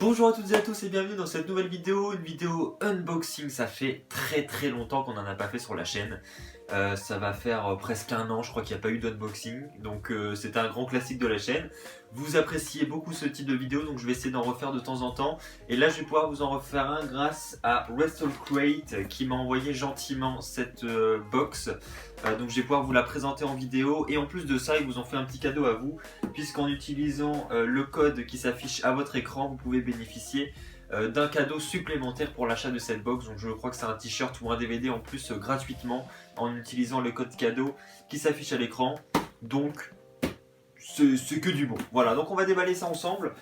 Bonjour à toutes et à tous et bienvenue dans cette nouvelle vidéo, une vidéo unboxing. Ça fait très longtemps qu'on n'en a pas fait sur la chaîne. Ça va faire presque un an, je crois qu'il n'y a pas eu d'unboxing. Donc c'est un grand classique de la chaîne. Vous appréciez beaucoup ce type de vidéo, donc je vais essayer d'en refaire de temps en temps. Et là je vais pouvoir vous en refaire un grâce à WrestleCrate qui m'a envoyé gentiment cette box. Donc je vais pouvoir vous la présenter en vidéo. Et en plus de ça, ils vous ont fait un petit cadeau à vous, puisqu'en utilisant le code qui s'affiche à votre écran, vous pouvez bénéficier d'un cadeau supplémentaire pour l'achat de cette box. Donc je crois que c'est un t-shirt ou un DVD en plus gratuitement en utilisant le code cadeau qui s'affiche à l'écran. Donc c'est que du bon. Voilà, donc on va déballer ça ensemble.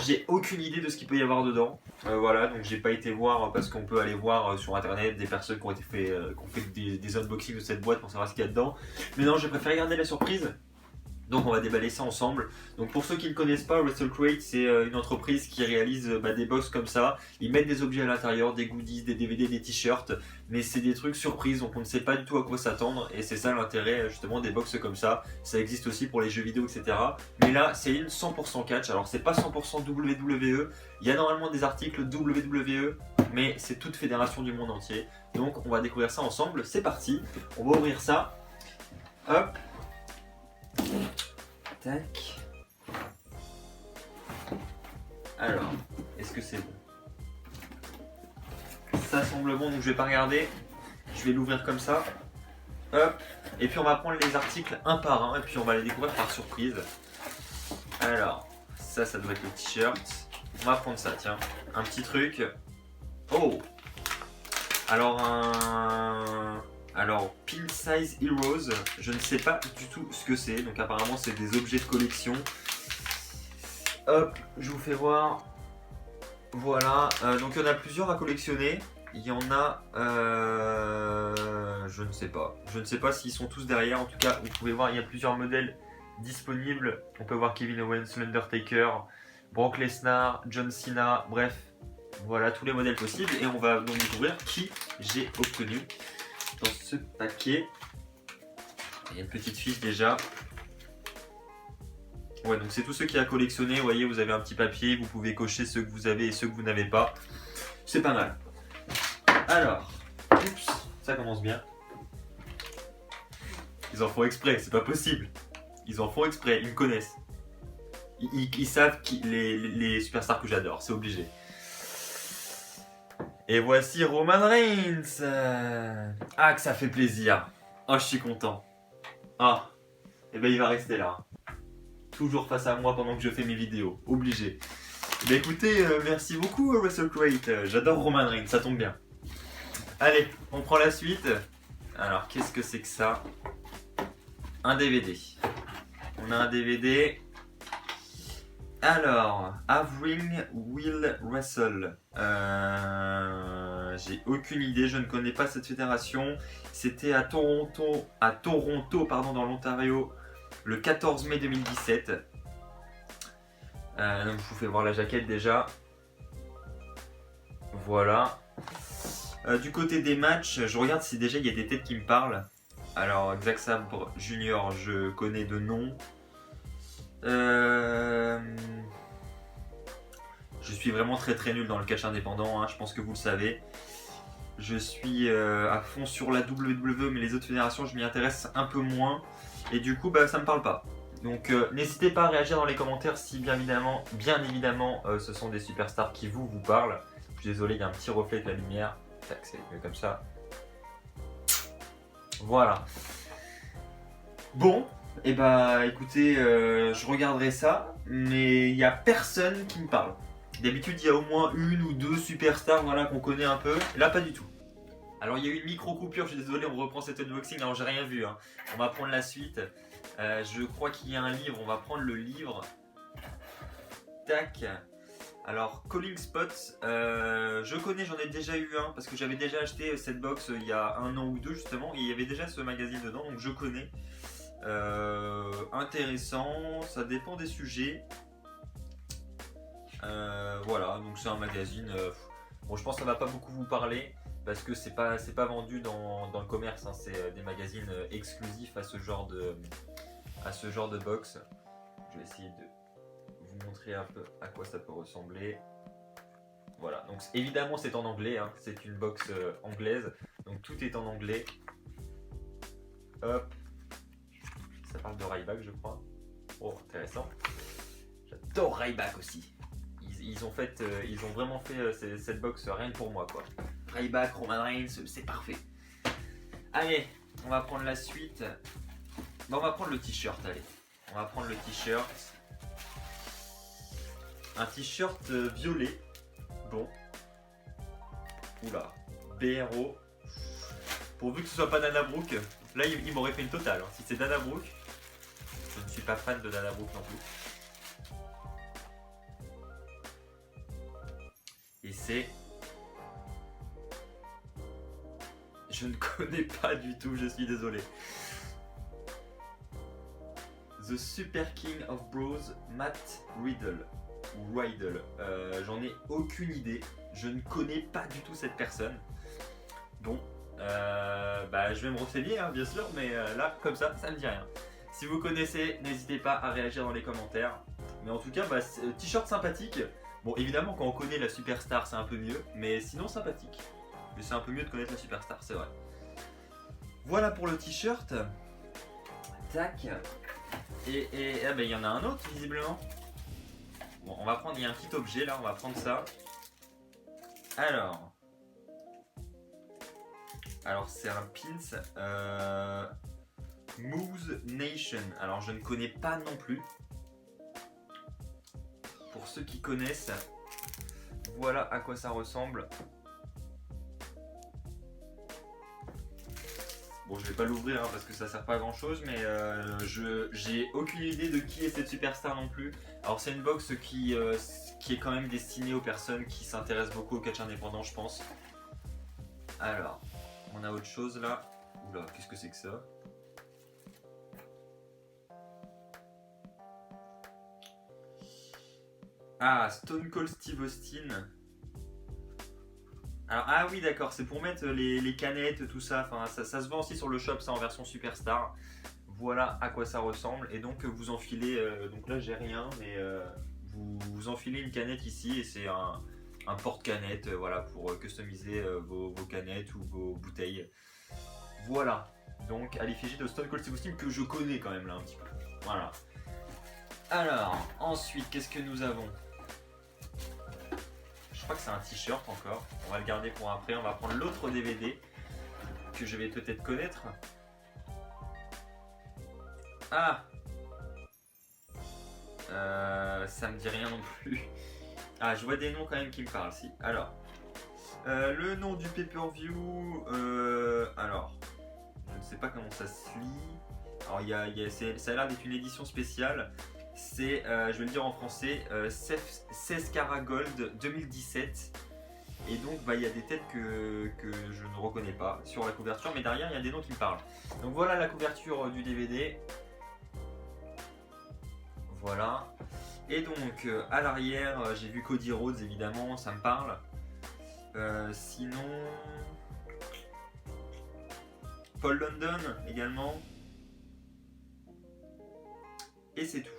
J'ai aucune idée de ce qu'il peut y avoir dedans. Voilà, donc j'ai pas été voir parce qu'on peut aller voir sur internet des personnes qui ont fait des unboxings de cette boîte pour savoir ce qu'il y a dedans. Mais non, j'ai préféré garder la surprise. Donc on va déballer ça ensemble. Donc pour ceux qui ne connaissent pas, WrestleCrate, c'est une entreprise qui réalise des box comme ça. Ils mettent des objets à l'intérieur, des goodies, des DVD, des t-shirts, mais c'est des trucs surprises, donc on ne sait pas du tout à quoi s'attendre. Et c'est ça l'intérêt justement des box comme ça. Ça existe aussi pour les jeux vidéo, etc. Mais là c'est une 100% catch. Alors c'est pas 100% WWE. Il y a normalement des articles WWE, mais c'est toute fédération du monde entier. Donc on va découvrir ça ensemble. C'est parti. On va ouvrir ça. Hop. Tac. Alors, est-ce que c'est bon? Ça semble bon, donc je vais pas regarder. Je vais l'ouvrir comme ça. Hop. Et puis on va prendre les articles un par un et puis on va les découvrir par surprise. Alors, ça doit être le t-shirt. On va prendre ça, tiens. Un petit truc. Oh! Alors, Pin Size Heroes, je ne sais pas du tout ce que c'est, donc apparemment c'est des objets de collection. Hop, je vous fais voir. Voilà, donc il y en a plusieurs à collectionner. Il y en a, je ne sais pas. Je ne sais pas s'ils sont tous derrière, en tout cas vous pouvez voir, il y a plusieurs modèles disponibles. On peut voir Kevin Owens, l'Undertaker, Brock Lesnar, John Cena, bref. Voilà tous les modèles possibles et on va donc découvrir qui j'ai obtenu dans ce paquet. Il y a une petite fiche déjà. Ouais, donc c'est tous ceux qui a collectionné. Vous voyez, vous avez un petit papier, vous pouvez cocher ceux que vous avez et ceux que vous n'avez pas. C'est pas mal. Alors, oups, ça commence bien. Ils en font exprès, c'est pas possible. Ils en font exprès, ils me connaissent. Ils savent les superstars que j'adore, c'est obligé. Et voici Roman Reigns. Ah, que ça fait plaisir. Oh, je suis content. Ah, et ben il va rester là. Toujours face à moi pendant que je fais mes vidéos. Obligé. Bah écoutez, merci beaucoup WrestleCrate. J'adore Roman Reigns, ça tombe bien. Allez, on prend la suite. Alors, qu'est-ce que c'est que ça? Un DVD. On a un DVD. Alors, Havering Will Wrestle. J'ai aucune idée, je ne connais pas cette fédération. C'était à Toronto, dans l'Ontario, le 14 mai 2017. Donc je vous fais voir la jaquette déjà. Voilà. Du côté des matchs, je regarde si déjà il y a des têtes qui me parlent. Alors, Zack Sabre Junior, je connais de nom. Je suis vraiment très nul dans le catch indépendant, hein, je pense que vous le savez. Je suis à fond sur la WWE, mais les autres fédérations, je m'y intéresse un peu moins. Et du coup, ça me parle pas. Donc n'hésitez pas à réagir dans les commentaires si bien évidemment ce sont des superstars qui vous parlent. Je suis désolé, il y a un petit reflet de la lumière. Tac, c'est mieux comme ça. Voilà. Bon, et écoutez, je regarderai ça, mais il n'y a personne qui me parle. D'habitude, il y a au moins une ou deux superstars voilà, qu'on connaît un peu. Là, pas du tout. Alors, il y a eu une micro-coupure, je suis désolé, on reprend cet unboxing. Alors, j'ai rien vu. Hein. On va prendre la suite. Je crois qu'il y a un livre, on va prendre le livre. Tac. Alors, Calling Spots, je connais, j'en ai déjà eu un parce que j'avais déjà acheté cette box il y a un an ou deux justement. Et il y avait déjà ce magazine dedans, donc je connais. Intéressant, ça dépend des sujets. Voilà, donc c'est un magazine. Bon, je pense que ça va pas beaucoup vous parler parce que c'est pas vendu dans le commerce. Hein, c'est des magazines exclusifs à ce genre de box. Je vais essayer de vous montrer un peu à quoi ça peut ressembler. Voilà, donc évidemment c'est en anglais, hein. C'est une box anglaise, donc tout est en anglais. Hop, ça parle de Ryback je crois. Oh intéressant. J'adore Ryback aussi. Ils ont vraiment fait cette box rien que pour moi quoi. Ryback, Roman Reigns, c'est parfait. Allez, on va prendre la suite. Bon, on va prendre le t-shirt, allez. On va prendre le t-shirt. Un t-shirt violet. Bon. Oula. BRO. Pourvu que ce soit pas Dana Brooke. Là, il m'aurait fait une totale. Hein. Si c'est Dana Brooke, je ne suis pas fan de Dana Brooke non plus. Et c'est... Je ne connais pas du tout, je suis désolé. The Super King of Bros, Matt Riddle. Ou Riddle. J'en ai aucune idée. Je ne connais pas du tout cette personne. Bon, je vais me renseigner, hein, bien sûr, mais là, comme ça me dit rien. Si vous connaissez, n'hésitez pas à réagir dans les commentaires. Mais en tout cas, t-shirt sympathique. Bon, évidemment, quand on connaît la superstar, c'est un peu mieux, mais sinon sympathique. Mais c'est un peu mieux de connaître la superstar, c'est vrai. Voilà pour le t-shirt. Tac. Et il y en a un autre, visiblement. Bon, on va prendre, il y a un petit objet là, on va prendre ça. Alors c'est un pins Moose Nation. Alors je ne connais pas non plus. Pour ceux qui connaissent, voilà à quoi ça ressemble. Bon, je vais pas l'ouvrir hein, parce que ça sert pas à grand chose, mais j'ai aucune idée de qui est cette superstar non plus. Alors c'est une box qui est quand même destinée aux personnes qui s'intéressent beaucoup au catch indépendant, je pense. Alors, on a autre chose là. Oula, qu'est-ce que c'est que ça? Ah, Stone Cold Steve Austin. Alors, ah oui, d'accord, c'est pour mettre les canettes, tout ça. Enfin, ça se vend aussi sur le shop, ça en version Superstar. Voilà à quoi ça ressemble. Et donc, vous enfilez. Donc là, j'ai rien, mais vous enfilez une canette ici et c'est un porte-canette voilà, pour customiser vos canettes ou vos bouteilles. Voilà. Donc, à l'effigie de Stone Cold Steve Austin que je connais quand même là un petit peu. Voilà. Alors, ensuite, qu'est-ce que nous avons? Je crois que c'est un t-shirt encore. On va le garder pour après. On va prendre l'autre DVD que je vais peut-être connaître. Ah, ça me dit rien non plus. Ah, je vois des noms quand même qui me parlent. Si. Alors, le nom du pay-per-view. Alors, je ne sais pas comment ça se lit. Alors, ça a l'air d'être une édition spéciale. C'est, je vais le dire en français, 16 Carat Gold 2017. Et donc il y a des têtes que je ne reconnais pas sur la couverture, mais derrière il y a des noms qui me parlent. Donc voilà la couverture du DVD. Voilà. Et donc à l'arrière j'ai vu Cody Rhodes évidemment, ça me parle. Sinon... Paul London également. Et c'est tout.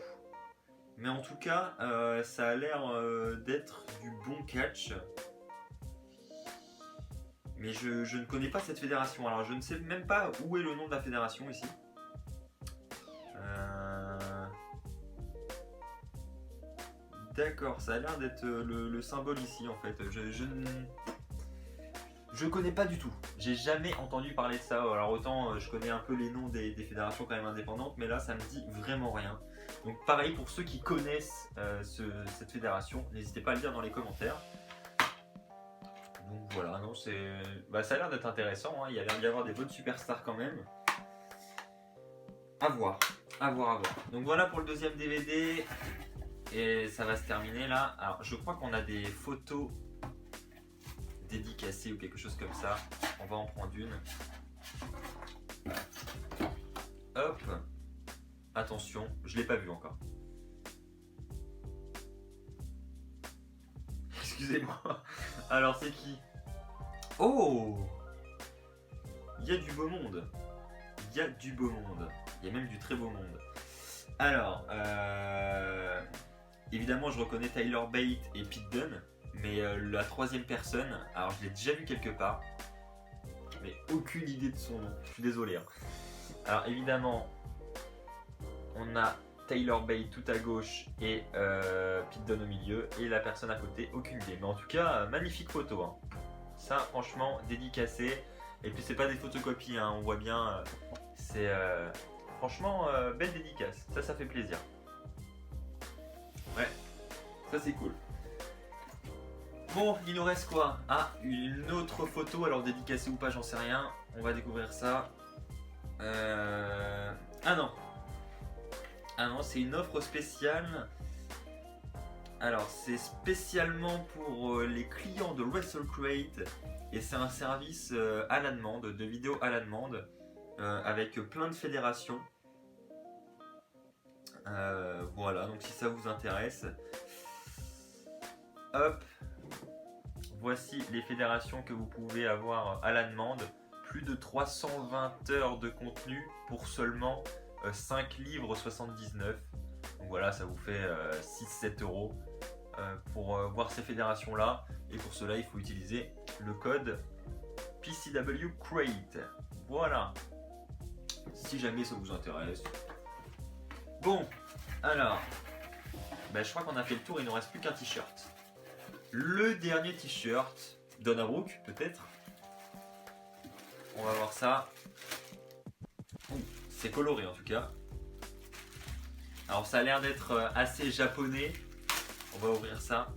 Mais en tout cas, ça a l'air d'être du bon catch. Mais je ne connais pas cette fédération. Alors je ne sais même pas où est le nom de la fédération ici. D'accord, ça a l'air d'être le symbole ici en fait. Je connais pas du tout. J'ai jamais entendu parler de ça. Alors autant je connais un peu les noms des fédérations quand même indépendantes, mais là ça me dit vraiment rien. Donc pareil pour ceux qui connaissent cette fédération, n'hésitez pas à le dire dans les commentaires. Donc voilà, non, ça a l'air d'être intéressant, hein. Il y a l'air d'y avoir des bonnes superstars quand même. À voir, à voir, à voir. Donc voilà pour le deuxième DVD. Et ça va se terminer là. Alors je crois qu'on a des photos dédicacées ou quelque chose comme ça. On va en prendre une. Hop. Attention, je l'ai pas vu encore. Excusez-moi. Alors c'est qui? Oh! Il y a du beau monde. Il y a du beau monde. Il y a même du très beau monde. Alors, évidemment je reconnais Tyler Bate et Pete Dunne. Mais la troisième personne, alors je l'ai déjà vu quelque part, mais aucune idée de son nom, je suis désolé. Hein. Alors évidemment, on a Tyler Bate tout à gauche et Pete Dunne au milieu, et la personne à côté, aucune idée. Mais en tout cas, magnifique photo. Hein. Ça, franchement, dédicacé. Et puis c'est pas des photocopies, hein, on voit bien, c'est franchement belle dédicace, ça fait plaisir. Ouais, ça c'est cool. Bon, il nous reste quoi? Ah, une autre photo, alors dédicacée ou pas, j'en sais rien, on va découvrir ça. Ah non, c'est une offre spéciale. Alors c'est spécialement pour les clients de WrestleCrate. Et c'est un service à la demande, de vidéos à la demande, avec plein de fédérations. Voilà, donc si ça vous intéresse, hop, voici les fédérations que vous pouvez avoir à la demande. Plus de 320 heures de contenu pour seulement 5 livres 79. Donc voilà, ça vous fait 6-7 euros pour voir ces fédérations là. Et pour cela, il faut utiliser le code PCW Crate. Voilà. Si jamais ça vous intéresse. Bon, alors, je crois qu'on a fait le tour, il ne nous reste plus qu'un t-shirt. Le dernier t-shirt, Donna Brooke peut-être. On va voir ça. C'est coloré en tout cas. Alors ça a l'air d'être assez japonais. On va ouvrir ça.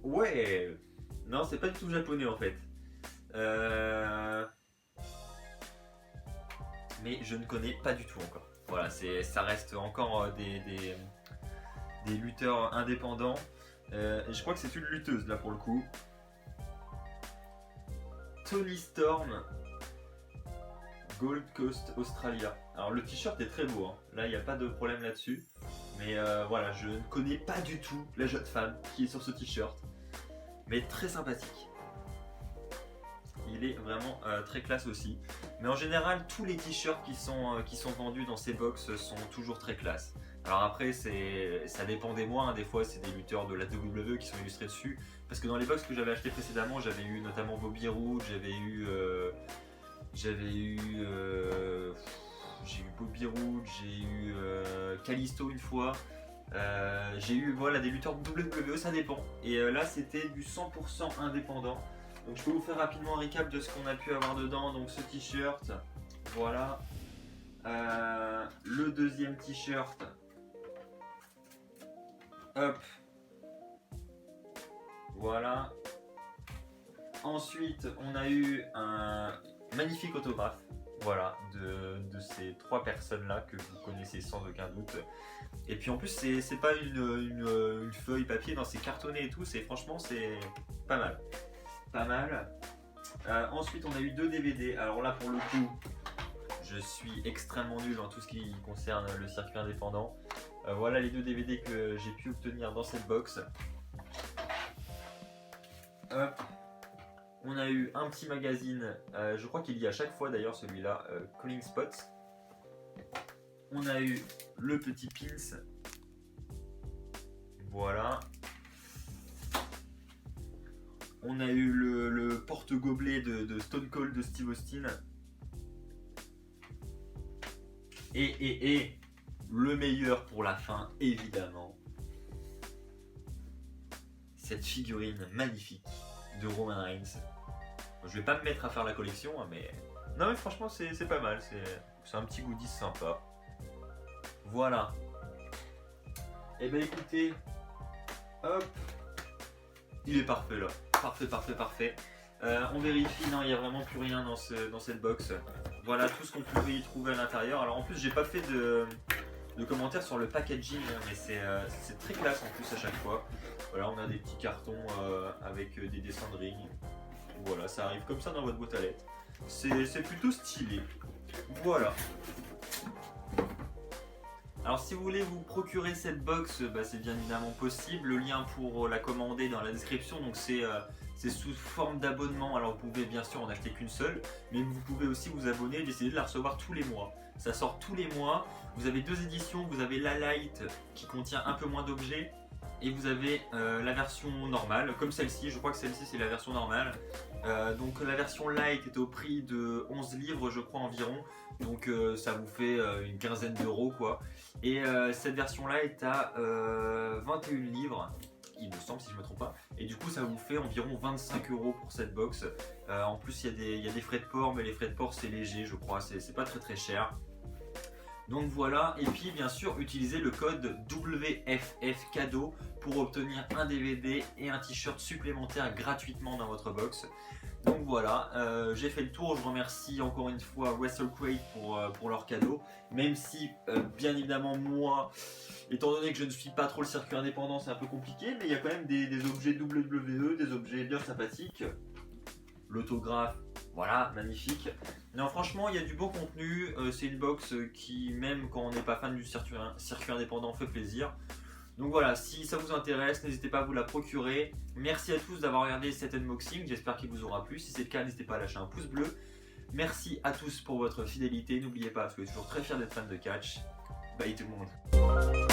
Ouais. Non, c'est pas du tout japonais en fait. Mais je ne connais pas du tout encore. Voilà, ça reste encore des lutteurs indépendants. Et je crois que c'est une lutteuse là pour le coup. Toni Storm, Gold Coast Australia. Alors le t-shirt est très beau, hein. Là il n'y a pas de problème là-dessus. Mais voilà, je ne connais pas du tout la jeune femme qui est sur ce t-shirt. Mais très sympathique. Il est vraiment très classe aussi. Mais en général, tous les t-shirts qui sont vendus dans ces box sont toujours très classe. Alors après, ça dépend des mois. Hein. Des fois, c'est des lutteurs de la WWE qui sont illustrés dessus. Parce que dans les box que j'avais acheté précédemment, j'avais eu notamment Bobby Roode, j'ai eu Bobby Roode, j'ai eu Kalisto une fois. J'ai eu des lutteurs de WWE, ça dépend. Et là, c'était du 100% indépendant. Donc je peux vous faire rapidement un recap de ce qu'on a pu avoir dedans. Donc ce t-shirt, voilà. Le deuxième t-shirt, hop, voilà. Ensuite, on a eu un magnifique autographe, voilà, de ces trois personnes-là que vous connaissez sans aucun doute. Et puis en plus, c'est pas une feuille papier, non, c'est cartonné et tout. Franchement, c'est pas mal. Pas mal. Ensuite, on a eu 2 DVD. Alors là, pour le coup, je suis extrêmement nul en tout ce qui concerne le circuit indépendant. Voilà les 2 DVD que j'ai pu obtenir dans cette box. Hop. On a eu un petit magazine. Je crois qu'il y a à chaque fois d'ailleurs celui-là, Calling Spots. On a eu le petit pins. Voilà. On a eu le porte-gobelet de Stone Cold de Steve Austin. Et le meilleur pour la fin, évidemment. Cette figurine magnifique de Roman Reigns. Je vais pas me mettre à faire la collection, hein, mais... Non mais franchement, c'est pas mal. C'est un petit goodies sympa. Voilà. Et ben écoutez, hop, il est parfait là. Parfait. On vérifie, non, il n'y a vraiment plus rien dans cette box. Voilà tout ce qu'on pouvait y trouver à l'intérieur. Alors en plus, j'ai pas fait de commentaires sur le packaging, hein, mais c'est très classe en plus à chaque fois. Voilà, on a des petits cartons avec des dessins de ring. Voilà, ça arrive comme ça dans votre boîte à lettres. C'est plutôt stylé. Voilà. Alors si vous voulez vous procurer cette box, c'est bien évidemment possible. Le lien pour la commander dans la description. Donc c'est c'est sous forme d'abonnement. Alors vous pouvez bien sûr en acheter qu'une seule, mais vous pouvez aussi vous abonner et décider de la recevoir tous les mois. Ça sort tous les mois. Vous avez deux éditions, vous avez la Light qui contient un peu moins d'objets, et vous avez la version normale, comme celle-ci. Je crois que celle-ci c'est la version normale. Donc la version Light est au prix de 11 livres je crois environ, donc ça vous fait une quinzaine d'euros quoi. Et cette version là est à 21 livres il me semble, si je me trompe pas, et du coup ça vous fait environ 25 euros pour cette box. En plus il y a des frais de port, mais les frais de port c'est léger je crois, c'est pas très cher. Donc voilà, et puis bien sûr utilisez le code WFF cadeau pour obtenir un DVD et un t-shirt supplémentaire gratuitement dans votre box. Donc voilà, j'ai fait le tour. Je remercie encore une fois WrestleCrate pour leur cadeau, même si bien évidemment moi, étant donné que je ne suis pas trop le circuit indépendant, c'est un peu compliqué, mais il y a quand même des objets WWE, des objets bien sympathiques. L'autographe, voilà, magnifique. Non, franchement, il y a du beau contenu. C'est une box qui, même quand on n'est pas fan du circuit indépendant, fait plaisir. Donc voilà, si ça vous intéresse, n'hésitez pas à vous la procurer. Merci à tous d'avoir regardé cet unboxing, j'espère qu'il vous aura plu. Si c'est le cas, n'hésitez pas à lâcher un pouce bleu. Merci à tous pour votre fidélité. N'oubliez pas, parce que je suis toujours très fier d'être fan de catch. Bye tout le monde.